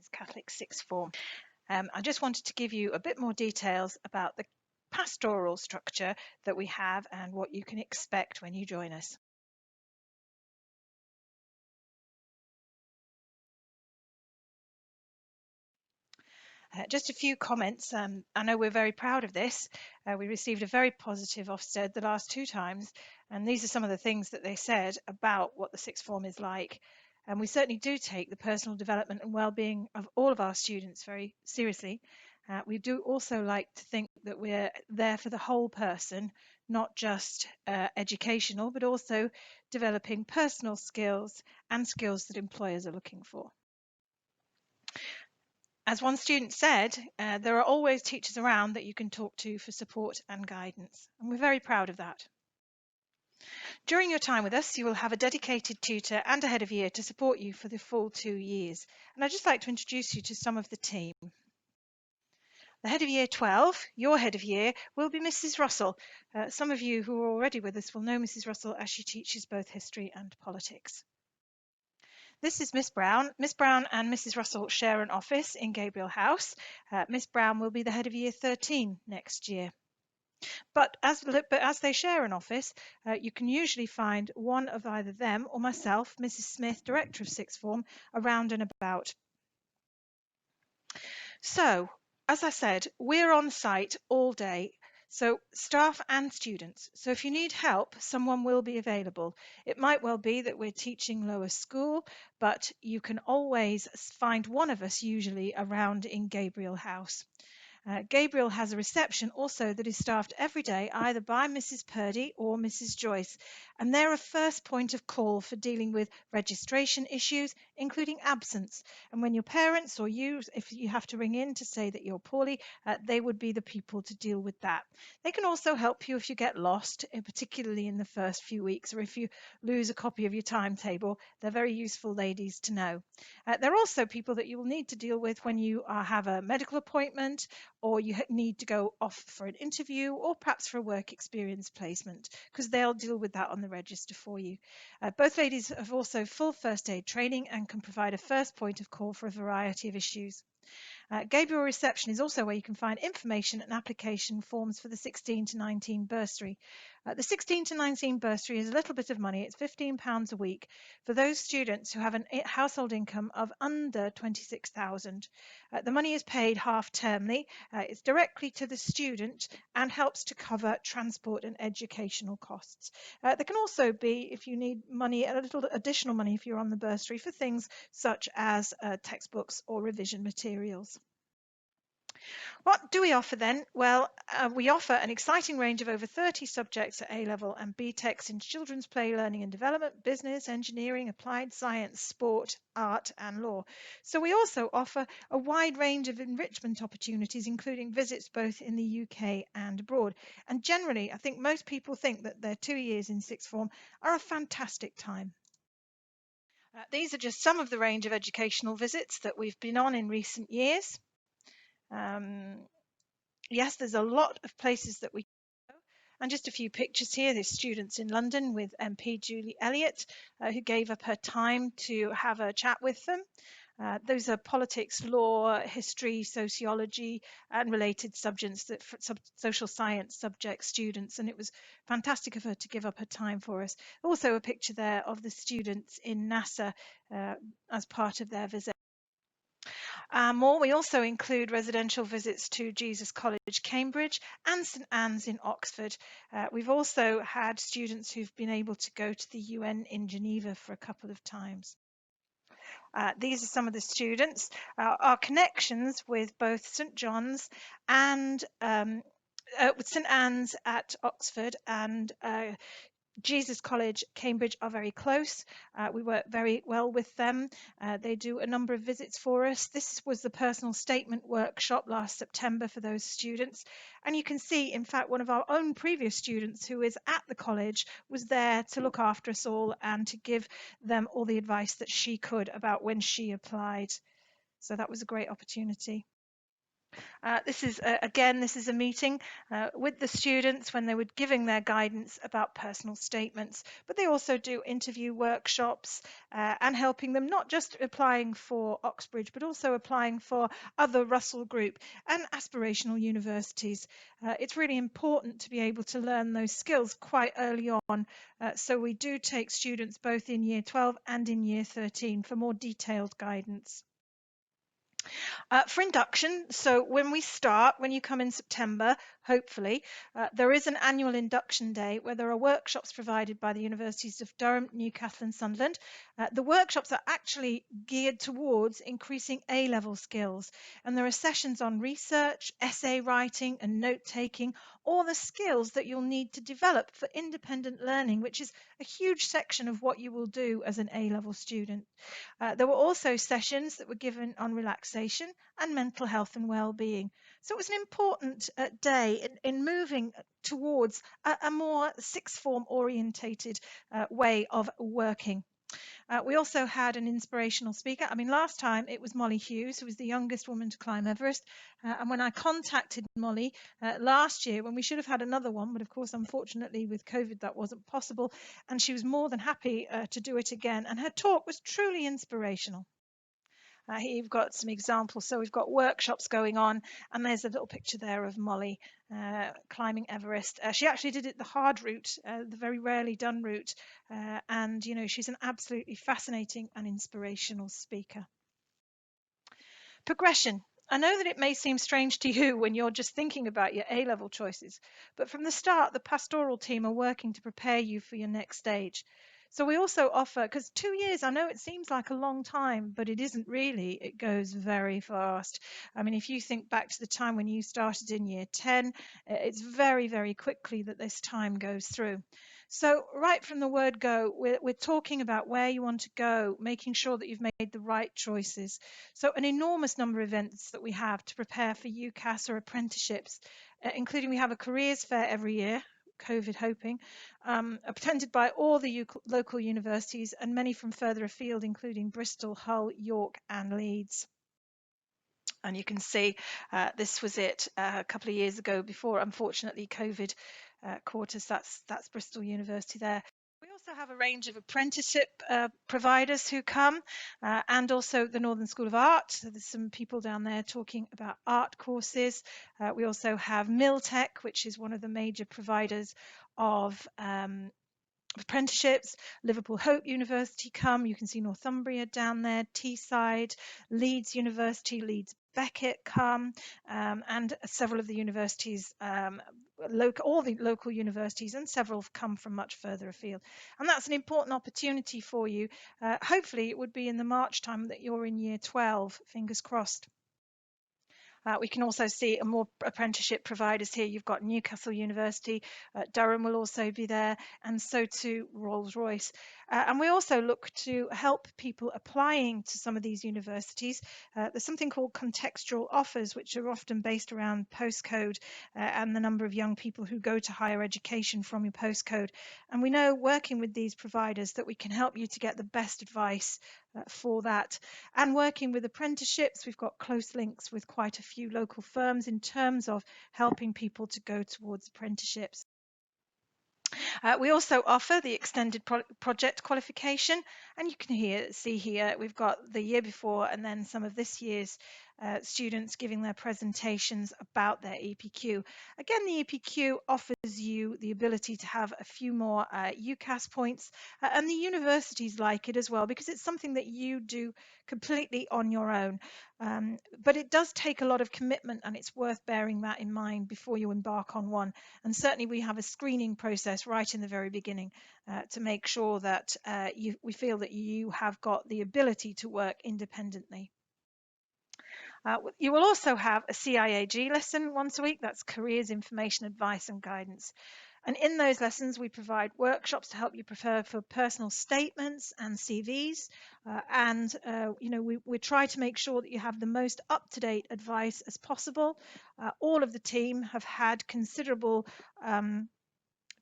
Queen's Catholic Sixth Form. I just wanted to give you a bit more details about the pastoral structure that we have and what you can expect when you join us. Just a few comments. I know we're very proud of this. We received a very positive Ofsted the last 2 times, and these are some of the things that they said about what the sixth form is like. And we certainly do take the personal development and well-being of all of our students very seriously. We do also like to think that we're there for the whole person, not just educational, but also developing personal skills and skills that employers are looking for. As one student said, there are always teachers around that you can talk to for support and guidance, and we're very proud of that. During your time with us, you will have a dedicated tutor and a head of year to support you for the full 2 years. And I'd just like to introduce you to some of the team. The head of year 12, your head of year, will be Mrs. Russell. Some of you who are already with us will know Mrs. Russell as she teaches both history and politics. This is Miss Brown. Miss Brown and Mrs. Russell share an office in Gabriel House. Miss Brown will be the head of year 13 next year. But as they share an office, you can usually find one of either them or myself, Mrs. Smith, Director of Sixth Form, around and about. So, as I said, we're on site all day. So staff and students. So if you need help, someone will be available. It might well be that we're teaching lower school, but you can always find one of us usually around in Gabriel House. Gabriel has a reception also that is staffed every day either by Mrs. Purdy or Mrs. Joyce, and they're a first point of call for dealing with registration issues, including absence. And when your parents or you, if you have to ring in to say that you're poorly, they would be the people to deal with that. They can also help you if you get lost, particularly in the first few weeks, or if you lose a copy of your timetable. They're very useful ladies to know. They're also people that you will need to deal with when you have a medical appointment, or you need to go off for an interview, or perhaps for a work experience placement, because they'll deal with that on the register for you. Both ladies have also full first aid training and can provide a first point of call for a variety of issues. Gabriel Reception is also where you can find information and application forms for the 16 to 19 bursary. The 16 to 19 bursary is a little bit of money. It's £15 a week for those students who have a household income of under 26,000. The money is paid half-termly. It's directly to the student and helps to cover transport and educational costs. There can also be, if you need money, a little additional money if you're on the bursary for things such as textbooks or revision materials. What do we offer then? Well, we offer an exciting range of over 30 subjects at A-level and BTECs in children's play, learning and development, business, engineering, applied science, sport, art and law. So we also offer a wide range of enrichment opportunities, including visits both in the UK and abroad. And generally, I think most people think that their 2 years in sixth form are a fantastic time. These are just some of the range of educational visits that we've been on in recent years. Yes, there's a lot of places that we go, and just a few pictures here. There's students in London with MP Julie Elliott, who gave up her time to have a chat with them. Those are politics, law, history, sociology, and related subjects that social science subject students, and it was fantastic of her to give up her time for us. Also a picture there of the students in NASA as part of their visit. We also include residential visits to Jesus College, Cambridge and St Anne's in Oxford. We've also had students who've been able to go to the UN in Geneva for a couple of times. These are some of the students. Our connections with both St John's and with St Anne's at Oxford and Jesus College, Cambridge are very close. We work very well with them. They do a number of visits for us. This was the personal statement workshop last September for those students. And you can see, in fact, one of our own previous students who is at the college was there to look after us all and to give them all the advice that she could about when she applied. So that was a great opportunity. This is a meeting with the students when they were giving their guidance about personal statements, but they also do interview workshops and helping them not just applying for Oxbridge, but also applying for other Russell Group and aspirational universities. It's really important to be able to learn those skills quite early on. So we do take students both in year 12 and in year 13 for more detailed guidance. For induction, so when we start, when you come in September, hopefully, there is an annual induction day where there are workshops provided by the universities of Durham, Newcastle, and Sunderland. The workshops are actually geared towards increasing A-level skills, and there are sessions on research, essay writing, and note taking, all the skills that you'll need to develop for independent learning, which is a huge section of what you will do as an A-level student. There were also sessions that were given on relaxation and mental health and well-being. So it was an important day in moving towards a more sixth form orientated way of working. We also had an inspirational speaker. I mean, last time it was Molly Hughes, who was the youngest woman to climb Everest. And when I contacted Molly last year, when we should have had another one, but of course, unfortunately, with COVID, that wasn't possible. And she was more than happy to do it again. And her talk was truly inspirational. Here you've got some examples. So we've got workshops going on, and there's a little picture there of Molly climbing Everest. She actually did it the hard route, the very rarely done route, and you know she's an absolutely fascinating and inspirational speaker. Progression. I know that it may seem strange to you when you're just thinking about your A-level choices, but from the start, the pastoral team are working to prepare you for your next stage. So we also offer, because 2 years, I know it seems like a long time, but it isn't really. It goes very fast. I mean, if you think back to the time when you started in year 10, it's very, very quickly that this time goes through. So right from the word go, we're talking about where you want to go, making sure that you've made the right choices. So an enormous number of events that we have to prepare for UCAS or apprenticeships, including we have a careers fair every year, COVID hoping, attended by all the local universities and many from further afield, including Bristol, Hull, York and Leeds. And you can see this was it a couple of years ago before, unfortunately, COVID caught us. That's Bristol University there. We also have a range of apprenticeship providers who come, and also the Northern School of Art. So there's some people down there talking about art courses. We also have Miltech, which is one of the major providers of apprenticeships. Liverpool Hope University come. You can see Northumbria down there, Teesside, Leeds University, Leeds Beckett come, and several of the universities, all the local universities, and several have come from much further afield. And that's an important opportunity for you. Hopefully, it would be in the March time that you're in year 12, fingers crossed. We can also see more apprenticeship providers here. You've got Newcastle University, Durham will also be there, and so too Rolls-Royce. And we also look to help people applying to some of these universities. There's something called contextual offers, which are often based around postcode and the number of young people who go to higher education from your postcode. And we know working with these providers that we can help you to get the best advice for that. And working with apprenticeships, we've got close links with quite a few local firms in terms of helping people to go towards apprenticeships. We also offer the extended project qualification, and you can see here we've got the year before and then some of this year's students giving their presentations about their EPQ. Again, the EPQ offers you the ability to have a few more UCAS points, and the universities like it as well because it's something that you do completely on your own. But it does take a lot of commitment, and it's worth bearing that in mind before you embark on one. And certainly we have a screening process right in the very beginning to make sure that we feel that you have got the ability to work independently. You will also have a CIAG lesson once a week. That's Careers Information Advice and Guidance. And in those lessons, we provide workshops to help you prepare for personal statements and CVs. We try to make sure that you have the most up-to-date advice as possible. All of the team have had considerable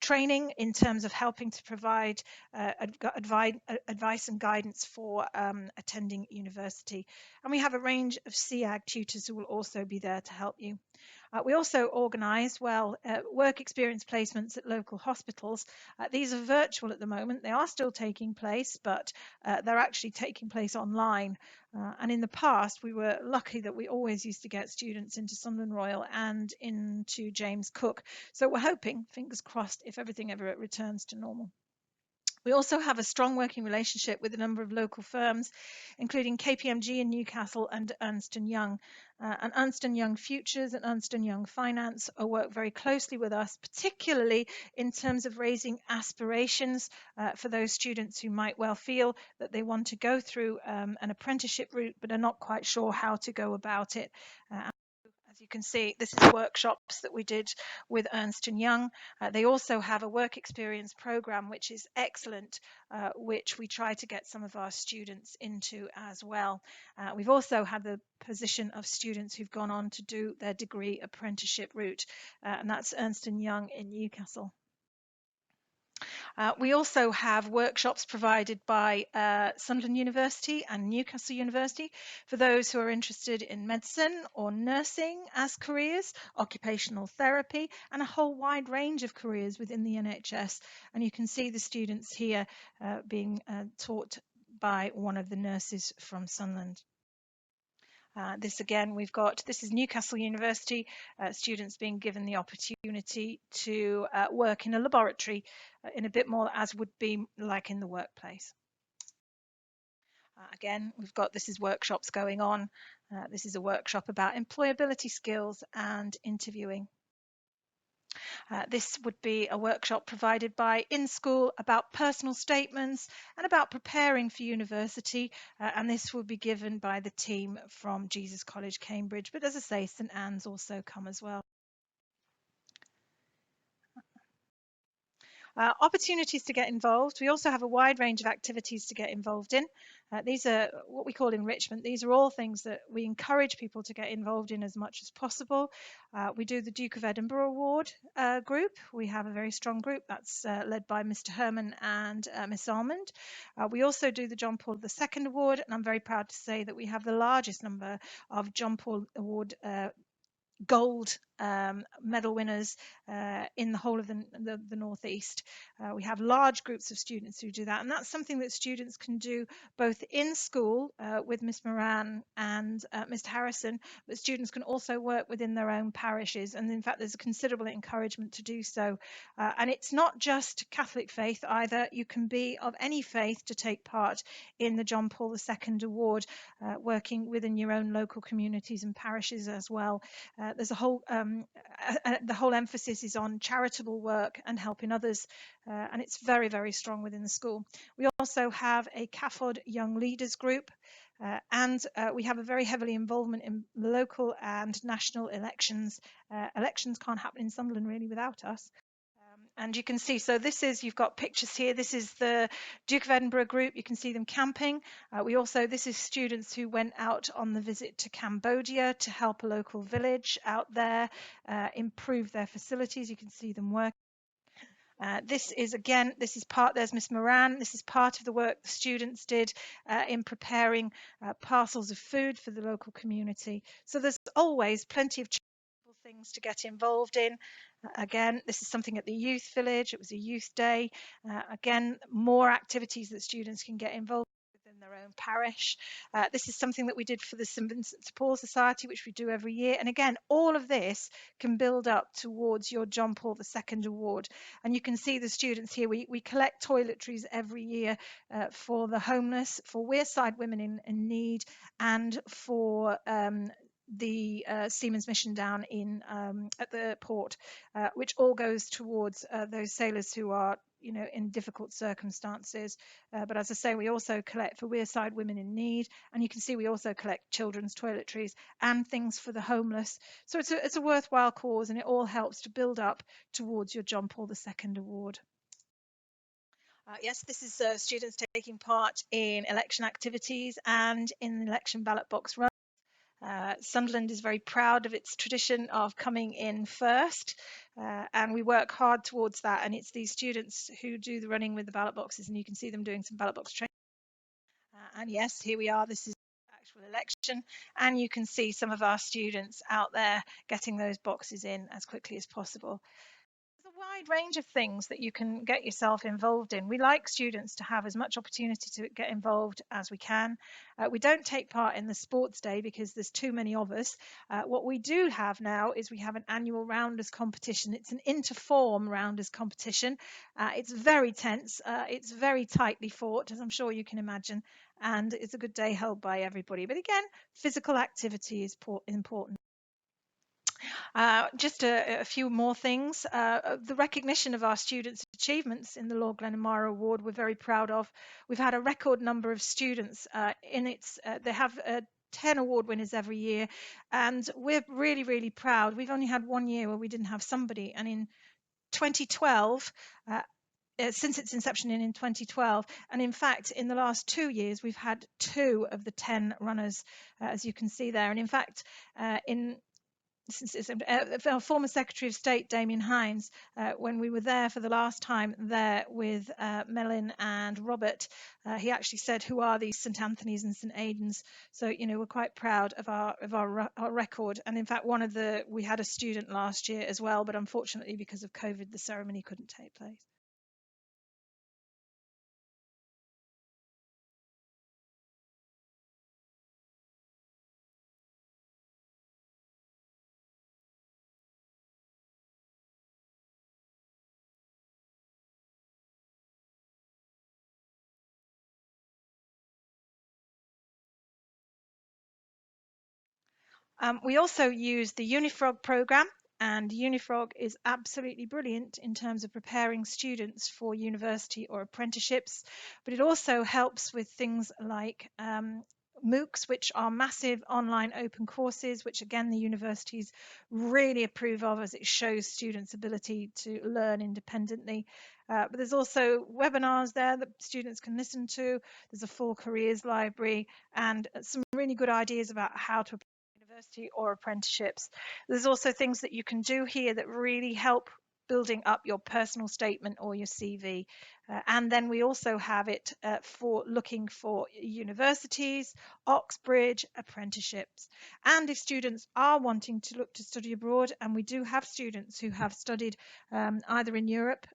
training in terms of helping to provide advice and guidance for attending university. And we have a range of CAG tutors who will also be there to help you. We also organise, work experience placements at local hospitals. These are virtual at the moment. They are still taking place, but they're actually taking place online. And in the past, we were lucky that we always used to get students into Sunderland Royal and into James Cook. So we're hoping, fingers crossed, if everything ever returns to normal. We also have a strong working relationship with a number of local firms, including KPMG in Newcastle and Ernst & Young. And Ernst & Young Futures and Ernst & Young Finance work very closely with us, particularly in terms of raising aspirations for those students who might well feel that they want to go through an apprenticeship route but are not quite sure how to go about it. As you can see, this is workshops that we did with Ernst & Young. They also have a work experience program, which is excellent, which we try to get some of our students into as well. We've also had the position of students who've gone on to do their degree apprenticeship route, and that's Ernst & Young in Newcastle. We also have workshops provided by Sunderland University and Newcastle University for those who are interested in medicine or nursing as careers, occupational therapy, and a whole wide range of careers within the NHS. And you can see the students here being taught by one of the nurses from Sunderland. This is Newcastle University, students being given the opportunity to work in a laboratory in a bit more as would be like in the workplace. Again, this is workshops going on. This is a workshop about employability skills and interviewing. This would be a workshop provided by In School about personal statements and about preparing for university. And this will be given by the team from Jesus College, Cambridge. But as I say, St Anne's also come as well. Opportunities to get involved. We also have a wide range of activities to get involved in. These are what we call enrichment. These are all things that we encourage people to get involved in as much as possible. We do the Duke of Edinburgh Award group. We have a very strong group that's led by Mr. Herman and Miss Almond. We also do the John Paul II Award, and I'm very proud to say that we have the largest number of John Paul Award gold medal winners in the whole of the Northeast. We have large groups of students who do that, and that's something that students can do both in school with Miss Moran and Mr. Harrison, but students can also work within their own parishes, and in fact there's a considerable encouragement to do so. And it's not just Catholic faith either. You can be of any faith to take part in the John Paul II Award, working within your own local communities and parishes as well. There's a whole the whole emphasis is on charitable work and helping others, and it's very, very strong within the school. We also have a CAFOD Young Leaders Group, and we have a very heavily involvement in local and national elections. Elections can't happen in Sunderland really without us. And you can see, so you've got pictures here. This is the Duke of Edinburgh group. You can see them camping. This is students who went out on the visit to Cambodia to help a local village out there, improve their facilities. You can see them work. There's Miss Moran. This is part of the work the students did in preparing parcels of food for the local community. So there's always plenty of things to get involved in. Again, this is something at the youth village. It was a youth day. Again, more activities that students can get involved within their own parish. This is something that we did for the St Vincent de Paul Society, which we do every year. And again, all of this can build up towards your John Paul II Award. And you can see the students here. We collect toiletries every year for the homeless, for Wearside women in need, and for the Seamen's Mission down in at the port, which all goes towards those sailors who are in difficult circumstances. But as I say, we also collect for Wearside women in need, and you can see we also collect children's toiletries and things for the homeless. So it's a worthwhile cause, and it all helps to build up towards your John Paul II Award. Yes, this is students taking part in election activities and in election ballot box runs. Sunderland is very proud of its tradition of coming in first, and we work hard towards that. And it's these students who do the running with the ballot boxes, and you can see them doing some ballot box training. And yes, here we are. This is the actual election, and you can see some of our students out there getting those boxes in as quickly as possible. There's a wide range of things that you can get yourself involved in. We like students to have as much opportunity to get involved as we can. We don't take part in the sports day because there's too many of us. What we do have now is we have an annual rounders competition. It's an interform rounders competition. It's very tense. It's very tightly fought, as I'm sure you can imagine, and it's a good day held by everybody. But again, physical activity is important. Just a few more things. The recognition of our students' achievements in the Lord Glenamara Award, we're very proud of. We've had a record number of students in its, they have 10 award winners every year, and we're really, really proud. We've only had one year where we didn't have somebody, and in 2012, since its inception in 2012, and in fact in the last 2 years we've had 2 of the 10 runners, as you can see there. And in fact, in our former Secretary of State, Damien Hines, when we were there for the last time there with Melin and Robert, he actually said, "Who are these St Anthony's and St Aidans?" So, we're quite proud of our record. And in fact, we had a student last year as well, but unfortunately, because of COVID, the ceremony couldn't take place. We also use the Unifrog program, and Unifrog is absolutely brilliant in terms of preparing students for university or apprenticeships, but it also helps with things like MOOCs, which are massive online open courses, which again the universities really approve of as it shows students' ability to learn independently. But there's also webinars there that students can listen to. There's a full careers library and some really good ideas about how to university or apprenticeships. There's also things that you can do here that really help building up your personal statement or your CV. And then we also have it for looking for universities, Oxbridge, apprenticeships. And if students are wanting to look to study abroad, and we do have students who have studied either in Europe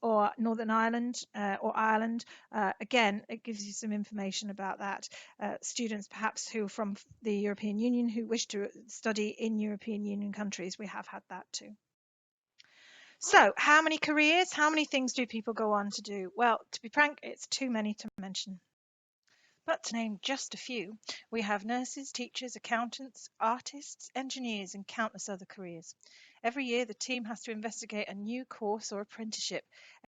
or Northern Ireland or Ireland, again, it gives you some information about that. Students perhaps who are from the European Union who wish to study in European Union countries, we have had that too. So, how many careers, how many things do people go on to do? Well, to be frank, it's too many to mention. But to name just a few, we have nurses, teachers, accountants, artists, engineers, and countless other careers. Every year, the team has to investigate a new course or apprenticeship,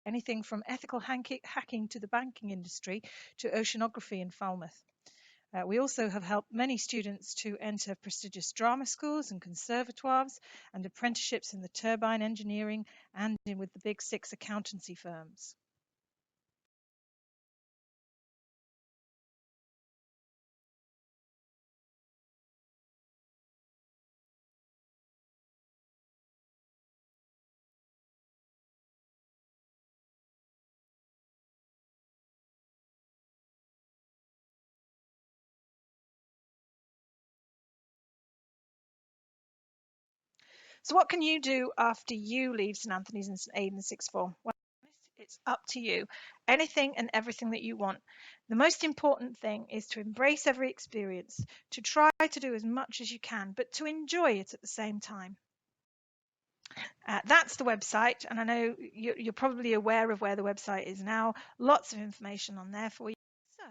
anything from ethical hacking to the banking industry to oceanography in Falmouth. We also have helped many students to enter prestigious drama schools and conservatoires and apprenticeships in the turbine engineering and with the big 6 accountancy firms. So what can you do after you leave St Anthony's and St Aidan Sixth Form? Well, it's up to you. Anything and everything that you want. The most important thing is to embrace every experience, to try to do as much as you can, but to enjoy it at the same time. That's the website, and I know you're probably aware of where the website is now. Lots of information on there for you. So,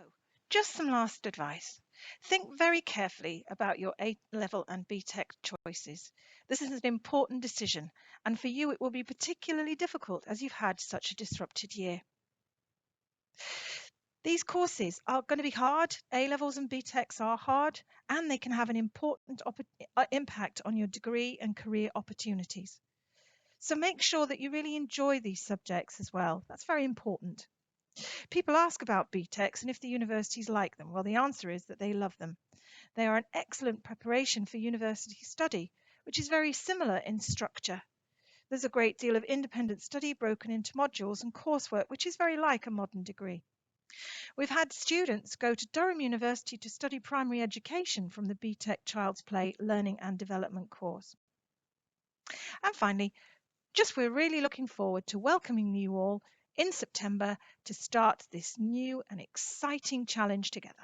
just some last advice. Think very carefully about your A level and BTEC choices. This is an important decision, and for you it will be particularly difficult as you've had such a disrupted year. These courses are going to be hard. A levels and BTECs are hard, and they can have an important impact on your degree and career opportunities. So make sure that you really enjoy these subjects as well. That's very important. People ask about BTECs and if the universities like them. Well, the answer is that they love them. They are an excellent preparation for university study, which is very similar in structure. There's a great deal of independent study broken into modules and coursework, which is very like a modern degree. We've had students go to Durham University to study primary education from the BTEC Child's Play Learning and Development course. And finally, we're really looking forward to welcoming you all in September to start this new and exciting challenge together.